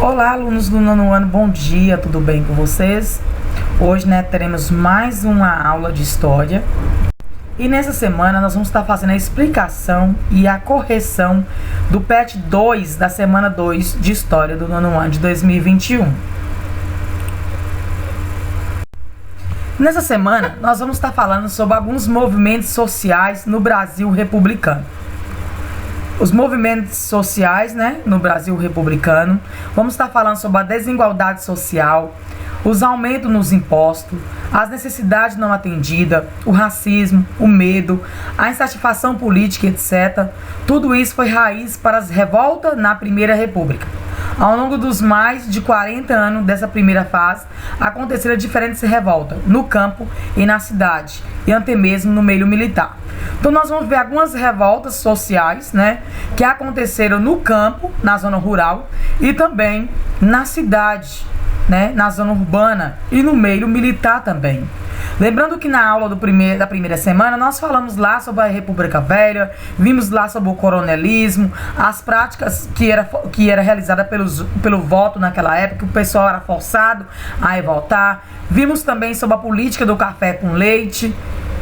Olá, alunos do nono ano, bom dia, tudo bem com vocês? Hoje, teremos mais uma aula de história e nessa semana nós vamos estar fazendo a explicação e a correção do PET 2 da semana 2 de história do nono ano de 2021. Nessa semana nós vamos estar falando sobre alguns movimentos sociais no Brasil republicano. Os movimentos sociais, no Brasil republicano. Vamos estar falando sobre a desigualdade social, os aumentos nos impostos, as necessidades não atendidas, o racismo, o medo, a insatisfação política, etc. Tudo isso foi raiz para as revoltas na Primeira República. Ao longo dos mais de 40 anos dessa primeira fase, aconteceram diferentes revoltas no campo e na cidade, e até mesmo no meio militar. Então nós vamos ver algumas revoltas sociais, que aconteceram no campo, na zona rural, e também na cidade, na zona urbana e no meio militar também. Lembrando que na aula da primeira semana nós falamos lá sobre a República Velha, vimos lá sobre o coronelismo, as práticas que era realizada pelo voto naquela época, que o pessoal era forçado a votar. Vimos também sobre a política do café com leite.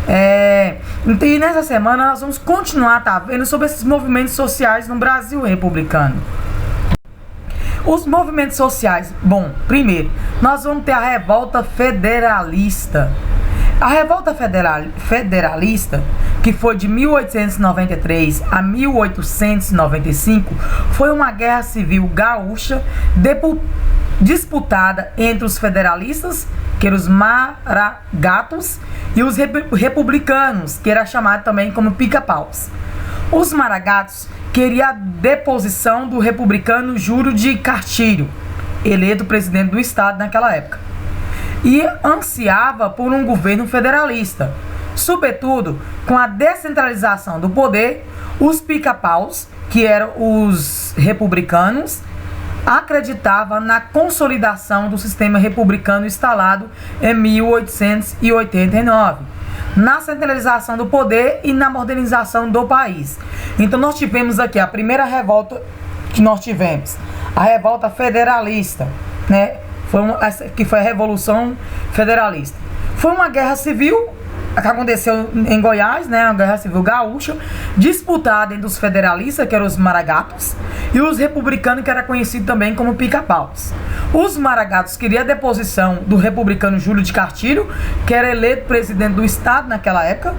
E nessa semana nós vamos continuar vendo sobre esses movimentos sociais no Brasil republicano. Os movimentos sociais, primeiro, nós vamos ter a revolta federalista. A revolta federalista, que foi de 1893 a 1895, foi uma guerra civil gaúcha disputada entre os federalistas, que eram os maragatos, e os republicanos, que era chamado também como pica-paus. Os maragatos queriam a deposição do republicano Júlio de Castilho, eleito presidente do estado naquela época, e ansiava por um governo federalista. Sobretudo, com a descentralização do poder, os pica-paus, que eram os republicanos, acreditavam na consolidação do sistema republicano instalado em 1889, na centralização do poder e na modernização do país. Então nós tivemos aqui a primeira revolta que nós tivemos, a revolta federalista, que foi a Revolução Federalista. Foi uma guerra civil que aconteceu em Goiás, uma guerra civil gaúcha, disputada entre os federalistas, que eram os maragatos, e os republicanos, que era conhecido também como pica-paus. Os maragatos queriam a deposição do republicano Júlio de Castilho, que era eleito presidente do estado naquela época,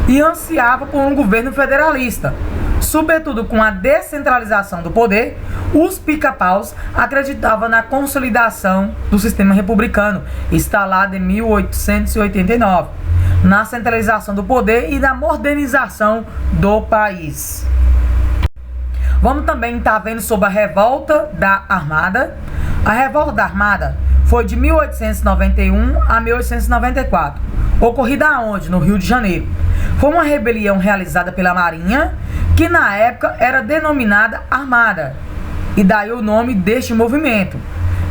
e ansiava por um governo federalista. Sobretudo com a descentralização do poder, os pica-paus acreditavam na consolidação do sistema republicano, instalado em 1889, na centralização do poder e na modernização do país. Vamos também estar vendo sobre a Revolta da Armada. A Revolta da Armada foi de 1891 a 1894, ocorrida aonde? No Rio de Janeiro. Foi uma rebelião realizada pela Marinha, que na época era denominada Armada, e daí o nome deste movimento.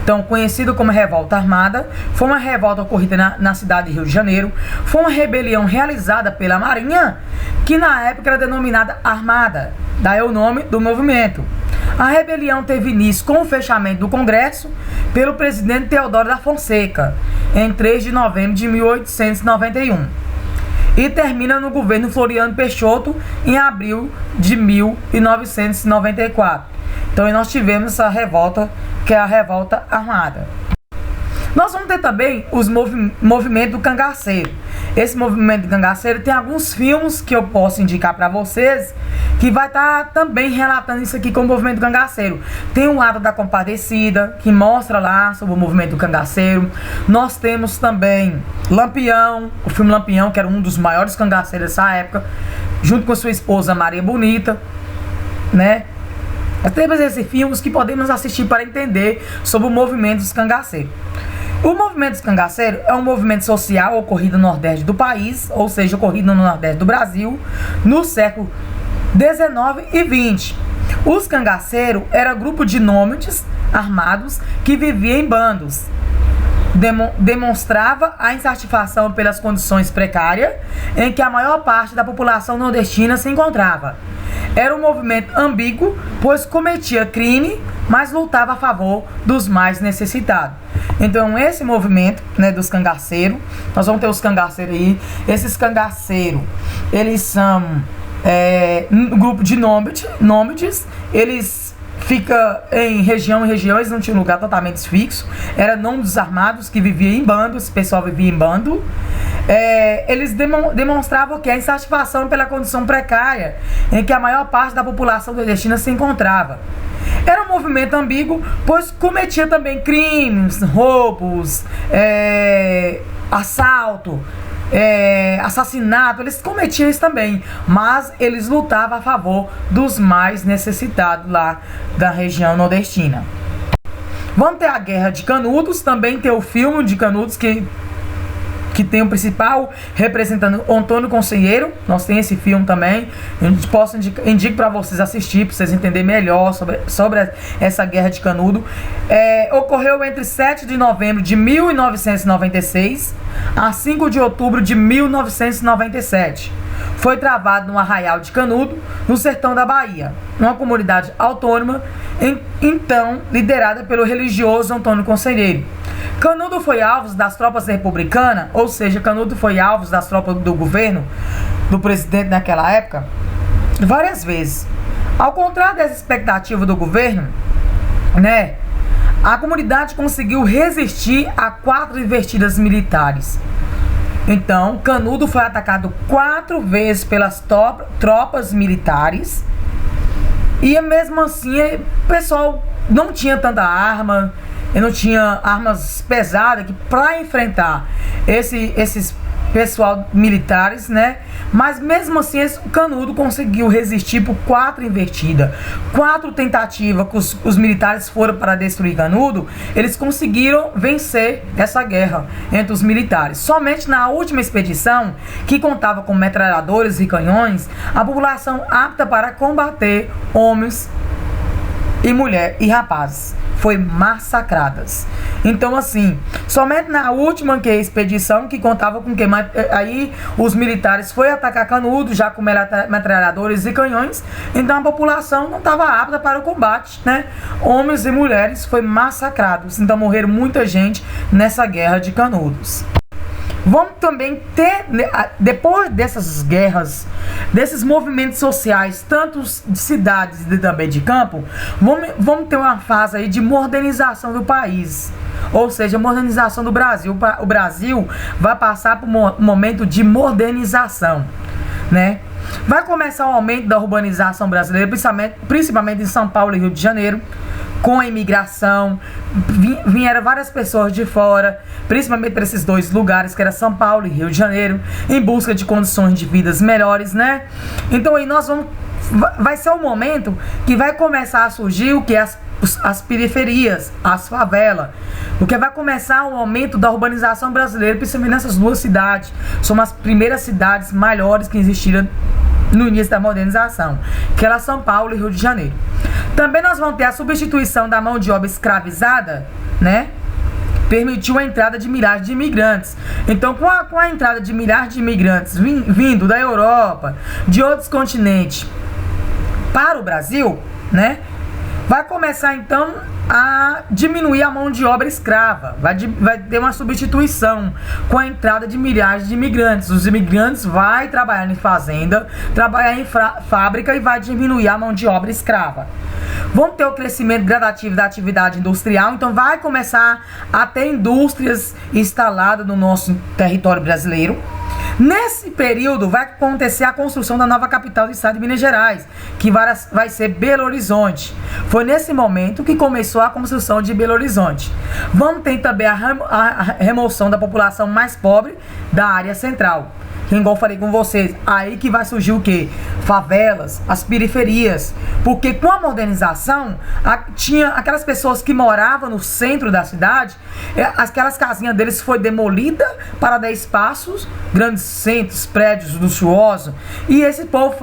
Então, conhecido como Revolta Armada, foi uma revolta ocorrida na cidade de Rio de Janeiro. Foi uma rebelião realizada pela Marinha, que na época era denominada Armada, daí o nome do movimento. A rebelião teve início com o fechamento do Congresso pelo presidente Teodoro da Fonseca, em 3 de novembro de 1891. E termina no governo Floriano Peixoto em abril de 1994. Então nós tivemos essa revolta, que é a Revolta Armada. Nós vamos ter também os movimentos do cangaceiro. Esse movimento do cangaceiro tem alguns filmes que eu posso indicar para vocês, que vai estar também relatando isso aqui com o movimento do cangaceiro. Tem o Ato da Compadecida, que mostra lá sobre o movimento do cangaceiro. Nós temos também Lampião, o filme Lampião, que era um dos maiores cangaceiros dessa época, junto com sua esposa Maria Bonita, Temos esses filmes que podemos assistir para entender sobre o movimento dos cangaceiros. O movimento dos cangaceiros é um movimento social ocorrido no Nordeste do país, ou seja, ocorrido no Nordeste do Brasil, no século 19 e 20. Os cangaceiros eram grupo de nômades armados que viviam em bandos. Demonstrava a insatisfação pelas condições precárias em que a maior parte da população nordestina se encontrava. Era um movimento ambíguo, pois cometia crime, mas lutava a favor dos mais necessitados. Então, esse movimento, né, dos cangaceiros, nós vamos ter os cangaceiros aí. Esses cangaceiros, eles são um grupo de nômades, eles ficam em região, eles não tinham lugar totalmente fixo, eram nômades armados que viviam em bando, esse pessoal vivia em bando. Eles demonstravam que a insatisfação pela condição precária em que a maior parte da população nordestina se encontrava. Era um movimento ambíguo, pois cometia também crimes, roubos, assalto, assassinato, eles cometiam isso também, mas eles lutavam a favor dos mais necessitados lá da região nordestina. Vamos ter a Guerra de Canudos, também tem o filme de Canudos que tem o principal representando Antônio Conselheiro. Nós temos esse filme também. Indico para vocês assistir, para vocês entenderem melhor sobre essa Guerra de Canudo. Ocorreu entre 7 de novembro de 1996 a 5 de outubro de 1997. Foi travado no Arraial de Canudo, no sertão da Bahia, uma comunidade autônoma, então liderada pelo religioso Antônio Conselheiro. Canudo foi alvo das tropas republicanas, ou seja, Canudo foi alvo das tropas do governo, do presidente naquela época, várias vezes. Ao contrário dessa expectativa do governo, né, a comunidade conseguiu resistir a 4 investidas militares. Então, Canudo foi atacado 4 vezes pelas tropas militares, e mesmo assim o pessoal não tinha tanta arma, não tinha armas pesadas para enfrentar esses pessoal militares, né? Mas mesmo assim, o Canudo conseguiu resistir por 4 investidas, 4 tentativas que os militares foram para destruir Canudo. Eles conseguiram vencer essa guerra entre os militares. Somente na última expedição, que contava com metralhadores e canhões, a população apta para combater homens e mulher e rapazes foi massacradas. Então, assim, somente na última expedição, que contava com que aí os militares foram atacar Canudo já com metralhadores e canhões, então a população não estava apta para o combate, né? Homens e mulheres foram massacrados, então morreram muita gente nessa Guerra de Canudos. Vamos também ter, depois dessas guerras, desses movimentos sociais, tanto de cidades e também de campo, vamos ter uma fase aí de modernização do país. Ou seja, modernização do Brasil. O Brasil vai passar por um momento de modernização, né? Vai começar o aumento da urbanização brasileira, principalmente em São Paulo e Rio de Janeiro, com a imigração. Vieram várias pessoas de fora, principalmente para esses 2 lugares, que era São Paulo e Rio de Janeiro, em busca de condições de vidas melhores, né? Então aí vai ser um momento que vai começar a surgir o que as periferias, as favelas, porque vai começar o aumento da urbanização brasileira, principalmente nessas 2 cidades. São as primeiras cidades maiores que existiram no início da modernização, que era São Paulo e Rio de Janeiro. Também nós vamos ter a substituição da mão de obra escravizada, né? Permitiu a entrada de milhares de imigrantes. Então, com a entrada de milhares de imigrantes vindo da Europa, de outros continentes para o Brasil, né? Vai começar então a diminuir a mão de obra escrava. Vai ter uma substituição com a entrada de milhares de imigrantes. Os imigrantes vão trabalhar em fazenda, trabalhar em fábrica, e vai diminuir a mão de obra escrava. Vamos ter o crescimento gradativo da atividade industrial, então vai começar a ter indústrias instaladas no nosso território brasileiro. Nesse período vai acontecer a construção da nova capital do estado de Minas Gerais, que vai ser Belo Horizonte. Foi nesse momento que começou a construção de Belo Horizonte. Vamos ter também a remoção da população mais pobre da área central. Igual eu falei com vocês, aí que vai surgir o quê? Favelas, as periferias. Porque com a modernização, tinha aquelas pessoas que moravam no centro da cidade, aquelas casinhas deles foi demolida para dar espaços, grandes centros, prédios luxuosos, e esse povo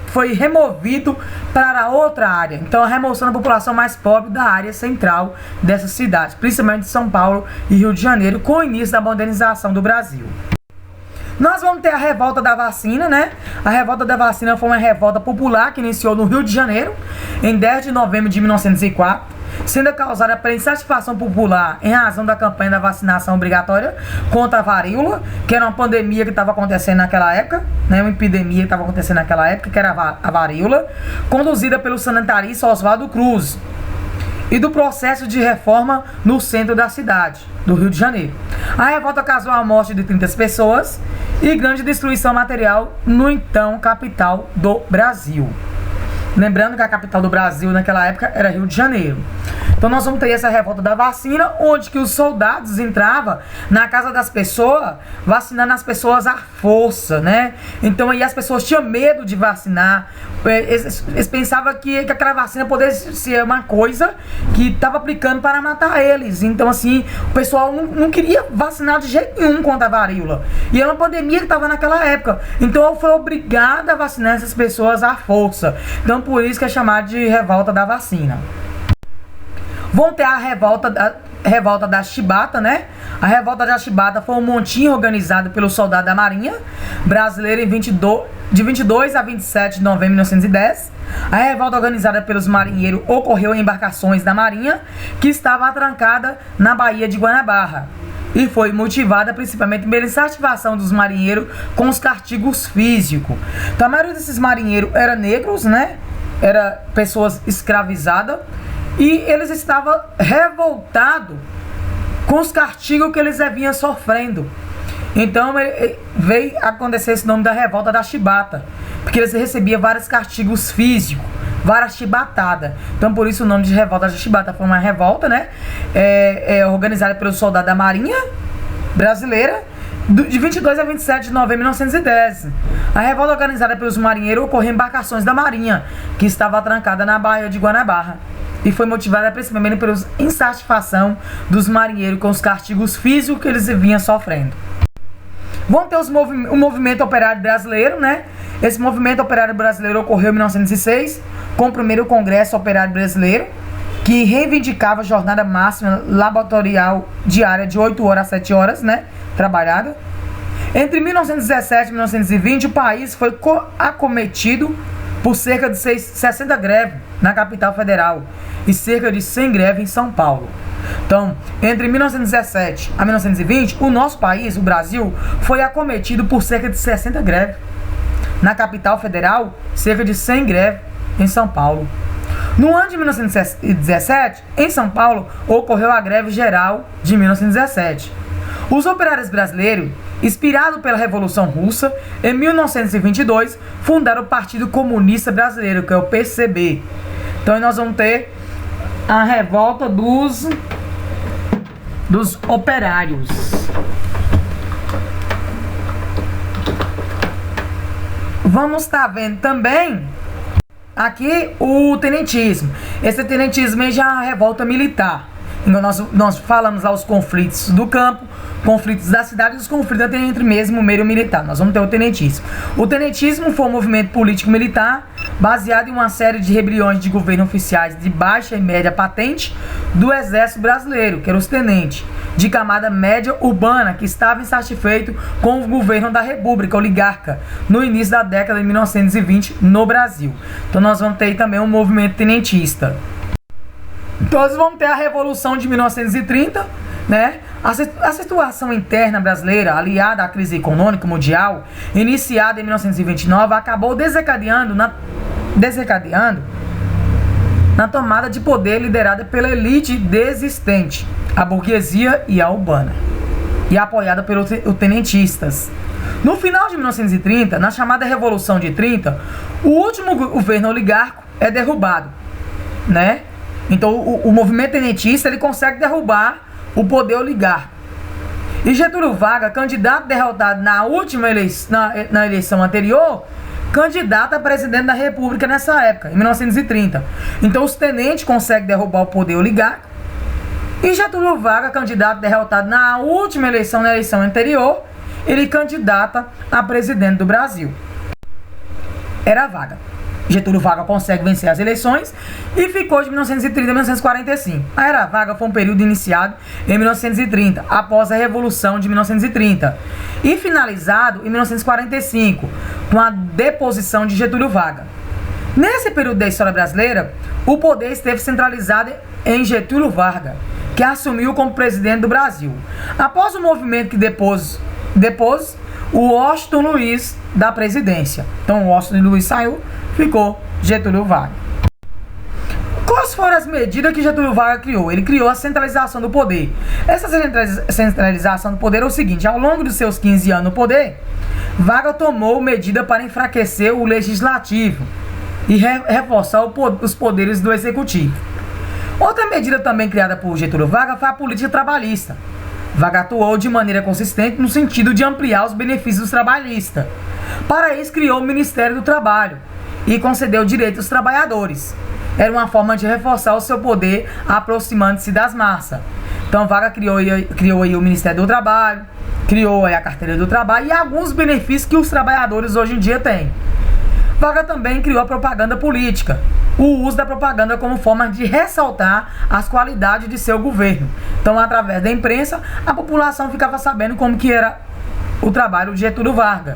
foi removido para outra área. Então, a remoção da população mais pobre da área central dessas cidades, principalmente de São Paulo e Rio de Janeiro, com o início da modernização do Brasil. Nós vamos ter a revolta da vacina, né? A revolta da vacina foi uma revolta popular que iniciou no Rio de Janeiro, em 10 de novembro de 1904, sendo causada pela insatisfação popular em razão da campanha da vacinação obrigatória contra a varíola, que era uma pandemia que estava acontecendo naquela época, né? Uma epidemia que estava acontecendo naquela época, que era a varíola, conduzida pelo sanitarista Oswaldo Cruz, e do processo de reforma no centro da cidade, do Rio de Janeiro. A revolta causou a morte de 30 pessoas e grande destruição material no então capital do Brasil. Lembrando que a capital do Brasil naquela época era Rio de Janeiro. Então nós vamos ter essa revolta da vacina, onde que os soldados entravam na casa das pessoas, vacinando as pessoas à força, né? Então aí as pessoas tinham medo de vacinar. Eles pensavam que aquela vacina poderia ser uma coisa que estava aplicando para matar eles. Então assim, o pessoal não queria vacinar de jeito nenhum contra a varíola. E era uma pandemia que estava naquela época. Então foi obrigado a vacinar essas pessoas à força. Então por isso que é chamado de revolta da vacina. Vão ter a revolta da Chibata, né? A revolta da Chibata foi um montinho organizado pelo soldado da Marinha brasileira de 22 a 27 de novembro de 1910. A revolta organizada pelos marinheiros ocorreu em embarcações da Marinha que estava atrancada na Baía de Guanabara e foi motivada principalmente pela insatisfação dos marinheiros com os castigos físicos. Então, a maioria desses marinheiros eram negros, né? Era pessoas escravizadas. E eles estavam revoltados com os castigos que eles vinham sofrendo. Então veio acontecer esse nome da revolta da chibata, porque eles recebiam vários castigos físicos, várias chibatadas. Então por isso o nome de revolta da chibata. Foi uma revolta, né? Organizada pelos soldados da Marinha brasileira, de 22 a 27 de novembro de 1910. A revolta organizada pelos marinheiros ocorreu em embarcações da Marinha, que estava atrancada na Baía de Guanabara, e foi motivada principalmente pela insatisfação dos marinheiros com os castigos físicos que eles vinham sofrendo. Vão ter o movimento operário brasileiro, né? Esse movimento operário brasileiro ocorreu em 1906, com o primeiro Congresso Operário Brasileiro, que reivindicava a jornada máxima laboratorial diária de 8 horas a 7 horas, né? Trabalhada. Entre 1917 e 1920, o país foi acometido por cerca de 60 greves na capital federal e cerca de 100 greves em São Paulo. Então, entre 1917 a 1920, o nosso país, o Brasil, foi acometido por cerca de 60 greves. Na capital federal, cerca de 100 greves em São Paulo. No ano de 1917, em São Paulo, ocorreu a greve geral de 1917. Os operários brasileiros, inspirados pela Revolução Russa, em 1922, fundaram o Partido Comunista Brasileiro, que é o PCB. Então nós vamos ter a revolta dos operários. Vamos estar vendo também aqui o tenentismo. Esse tenentismo já é uma revolta militar. Então nós falamos lá os conflitos do campo, conflitos da cidade e os conflitos entre mesmo o meio militar. Nós vamos ter o tenentismo. O tenentismo foi um movimento político-militar baseado em uma série de rebeliões de governo oficiais de baixa e média patente do exército brasileiro, que eram os tenentes, de camada média urbana, que estava insatisfeito com o governo da República Oligarca no início da década de 1920 no Brasil. Então nós vamos ter aí também um movimento tenentista. Então nós vamos ter a Revolução de 1930, né? A situação interna brasileira, aliada à crise econômica mundial, iniciada em 1929, acabou desencadeando na tomada de poder liderada pela elite desistente, a burguesia e a urbana, e apoiada pelos tenentistas. No final de 1930, na chamada Revolução de 30, o último governo oligarco é derrubado, né? Então o movimento tenentista ele consegue derrubar o poder oligarca. E Getúlio Vargas, candidato derrotado na última na eleição anterior, candidato a presidente da República nessa época, em 1930. Então os tenentes conseguem derrubar o poder oligarca. E Getúlio Vargas, candidato derrotado na última eleição, na eleição anterior, ele candidata a presidente do Brasil. Era Vargas. Getúlio Vargas consegue vencer as eleições e ficou de 1930 a 1945. A Era Vargas foi um período iniciado em 1930, após a Revolução de 1930, e finalizado em 1945, com a deposição de Getúlio Vargas. Nesse período da história brasileira, o poder esteve centralizado em Getúlio Vargas, que assumiu como presidente do Brasil. Após o movimento que depôs o Washington Luiz da presidência. Então o Washington Luiz saiu, ficou Getúlio Vargas. Quais foram as medidas que Getúlio Vargas criou? Ele criou a centralização do poder. Essa centralização do poder é o seguinte: ao longo dos seus 15 anos no poder, Vargas tomou medida para enfraquecer o legislativo e reforçar os poderes do executivo. Outra medida também criada por Getúlio Vargas foi a política trabalhista. Vargas atuou de maneira consistente no sentido de ampliar os benefícios dos trabalhistas. Para isso, criou o Ministério do Trabalho e concedeu direitos aos trabalhadores. Era uma forma de reforçar o seu poder, aproximando-se das massas. Então, Vargas criou aí o Ministério do Trabalho, criou aí a Carteira do Trabalho e alguns benefícios que os trabalhadores hoje em dia têm. Vargas também criou a propaganda política, o uso da propaganda como forma de ressaltar as qualidades de seu governo. Então, através da imprensa, a população ficava sabendo como que era o trabalho de Getúlio Vargas.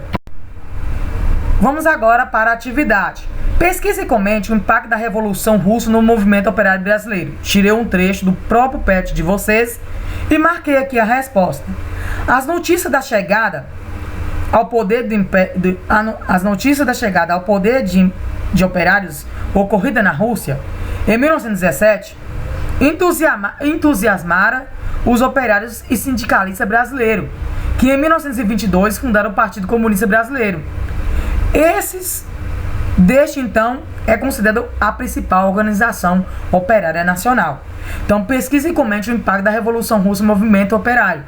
Vamos agora para a atividade. Pesquise e comente o impacto da Revolução Russa no movimento operário brasileiro. Tirei um trecho do próprio PET de vocês e marquei aqui a resposta. As notícias da chegada ao poder de operários ocorrida na Rússia em 1917 entusiasmaram os operários e sindicalistas brasileiros, que em 1922 fundaram o Partido Comunista Brasileiro. Desde então, é considerado a principal organização operária nacional. Então, pesquise e comente o impacto da Revolução Russa no movimento operário.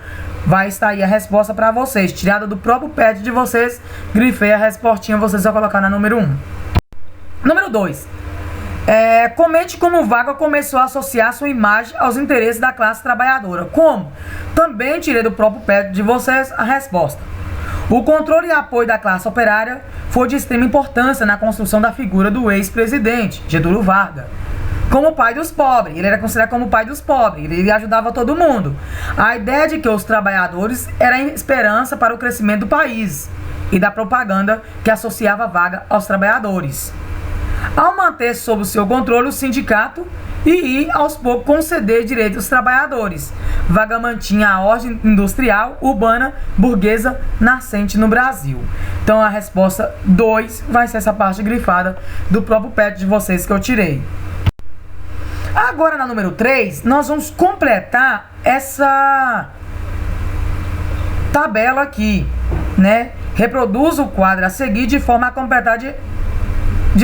Vai estar aí a resposta para vocês, tirada do próprio pad de vocês. Grifei a respostinha, vocês vão colocar na número 1. Número 2. Comente como Vargas começou a associar sua imagem aos interesses da classe trabalhadora. Como? Também tirei do próprio pad de vocês a resposta. O controle e apoio da classe operária foi de extrema importância na construção da figura do ex-presidente, Getúlio Vargas, como o pai dos pobres. Ele era considerado como o pai dos pobres, ele ajudava todo mundo. A ideia de que os trabalhadores era a esperança para o crescimento do país e da propaganda que associava Vargas aos trabalhadores. Ao manter sob o seu controle o sindicato e ir aos poucos conceder direitos aos trabalhadores, Vargas mantinha a ordem industrial, urbana, burguesa nascente no Brasil. Então a resposta 2 vai ser essa parte grifada do próprio pad de vocês que eu tirei. Agora na número 3, nós vamos completar essa tabela aqui, né? Reproduza o quadro a seguir de forma a completar de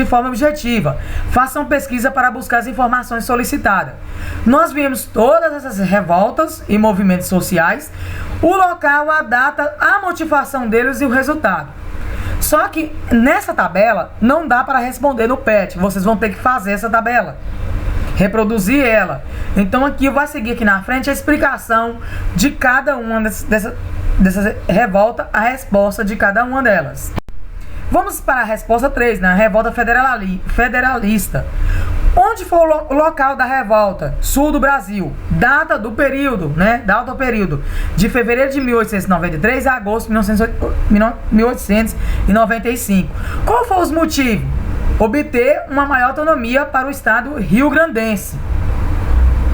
forma objetiva. Façam pesquisa para buscar as informações solicitadas. Nós vimos todas essas revoltas e movimentos sociais, o local, a data, a motivação deles e o resultado. Só que nessa tabela não dá para responder no PET. Vocês vão ter que fazer essa tabela, reproduzir ela. Então aqui vai seguir aqui na frente a explicação de cada uma dessas revoltas, a resposta de cada uma delas. Vamos para a resposta 3, né? Revolta federalista. Onde foi o local da revolta? Sul do Brasil. Data do período, né? Data do período de fevereiro de 1893 a agosto de 1895. Qual foi os motivos? Obter uma maior autonomia para o estado rio-grandense,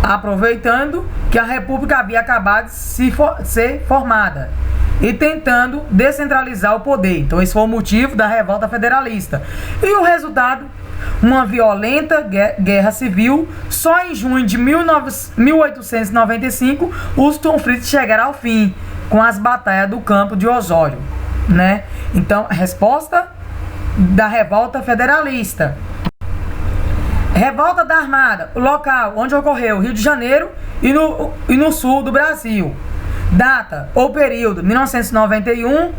aproveitando que a república havia acabado de ser formada e tentando descentralizar o poder. Então esse foi o motivo da revolta federalista. E o resultado? Uma violenta guerra civil. Só em junho de 1895 os conflitos chegaram ao fim com as batalhas do Campo de Osório, né? Então a resposta da revolta federalista. Revolta da Armada, o local onde ocorreu, Rio de Janeiro e no sul do Brasil. Data ou período 1891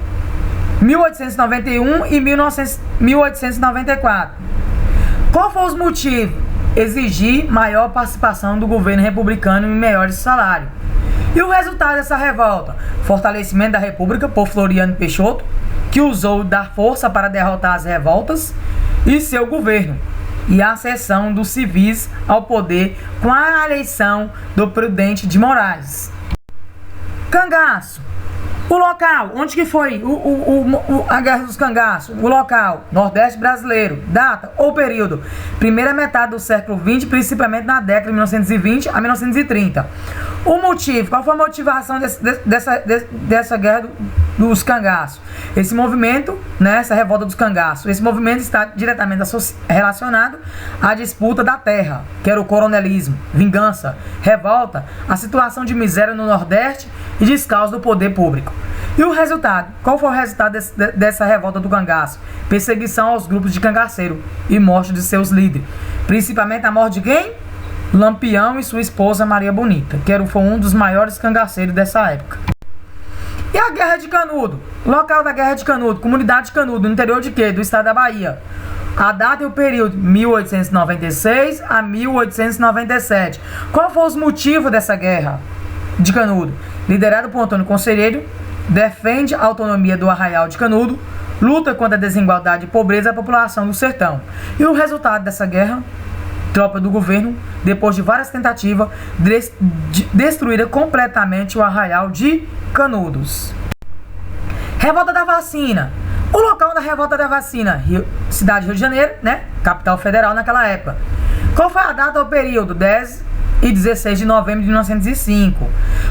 e 1894. Qual foi os motivos? Exigir maior participação do governo republicano em melhores salários. E o resultado dessa revolta? Fortalecimento da república por Floriano Peixoto, que usou da força para derrotar as revoltas, e seu governo, e a ascensão dos civis ao poder com a eleição do Prudente de Moraes. Cangaço. O local, onde que foi a Guerra dos Cangaços? O local, Nordeste brasileiro. Data ou período, primeira metade do século XX, principalmente na década de 1920 a 1930. O motivo, qual foi a motivação dessa Guerra dos Cangaços? Esse movimento, né, essa revolta dos cangaços, esse movimento está diretamente relacionado à disputa da terra, que era o coronelismo, vingança, revolta, a situação de miséria no Nordeste e descaso do poder público. E o resultado? Qual foi o resultado dessa revolta do cangaço? Perseguição aos grupos de cangaceiro e morte de seus líderes. Principalmente a morte de quem? Lampião e sua esposa Maria Bonita, que foi um dos maiores cangaceiros dessa época. E a Guerra de Canudo? Local da Guerra de Canudo, comunidade de Canudo, no interior de quê? Do estado da Bahia. A data e o período, 1896 a 1897. Qual foi os motivos dessa Guerra de Canudo? Liderado por Antônio Conselheiro, defende a autonomia do Arraial de Canudo, luta contra a desigualdade e pobreza da população do sertão. E o resultado dessa guerra? Tropa do governo, depois de várias tentativas, destruíram completamente o Arraial de Canudos. Revolta da Vacina. O local da Revolta da Vacina, cidade de Rio de Janeiro, né? Capital federal naquela época. Qual foi a data ou período? 10 e 16 de novembro de 1905.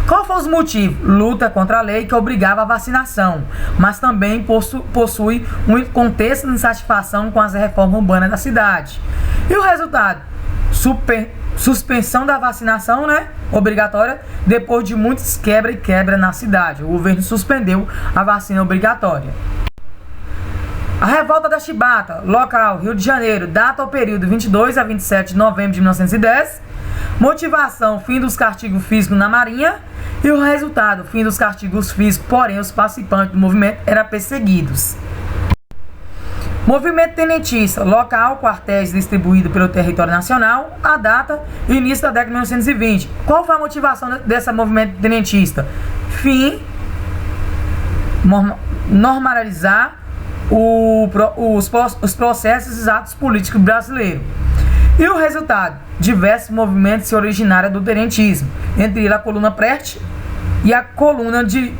Qual foi os motivos? Luta contra a lei que obrigava a vacinação, mas também possui um contexto de insatisfação com as reformas urbanas da cidade. E o resultado? Suspensão da vacinação, né, obrigatória, depois de muitos quebra na cidade. O governo suspendeu a vacina obrigatória. A Revolta da Chibata, local, Rio de Janeiro, data ou período 22 a 27 de novembro de 1910. Motivação, fim dos castigos físicos na Marinha. E o resultado, fim dos castigos físicos, porém os participantes do movimento eram perseguidos. Movimento tenentista, local, quartéis distribuído pelo território nacional, a data, início da década de 1920. Qual foi a motivação desse movimento tenentista? Fim, normalizar os processos e atos políticos brasileiros. E o resultado? Diversos movimentos se originaram do tenentismo, entre eles a coluna Preste e a coluna de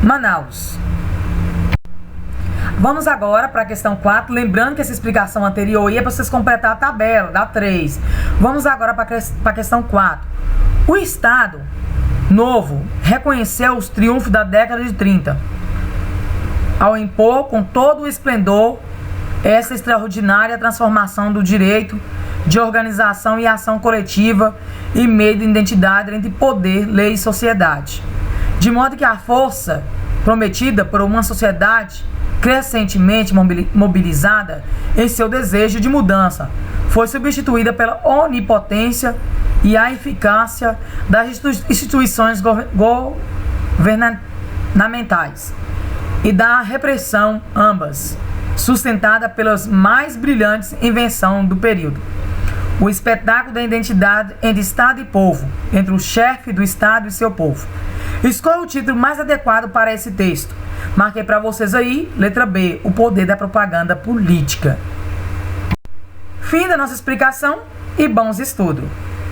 Manaus. Vamos agora para a questão 4, lembrando que essa explicação anterior ia para vocês completar a tabela da 3. Vamos agora para a questão 4. O Estado Novo reconheceu os triunfos da década de 30, ao impor com todo o esplendor essa extraordinária transformação do direito de organização e ação coletiva e meio de identidade entre poder, lei e sociedade. De modo que a força prometida por uma sociedade crescentemente mobilizada em seu desejo de mudança foi substituída pela onipotência e a eficácia das instituições governamentais e da repressão, ambas sustentada pelas mais brilhantes invenções do período. O espetáculo da identidade entre Estado e povo, entre o chefe do Estado e seu povo. Escolha o título mais adequado para esse texto. Marquei para vocês aí, letra B, o poder da propaganda política. Fim da nossa explicação e bons estudos.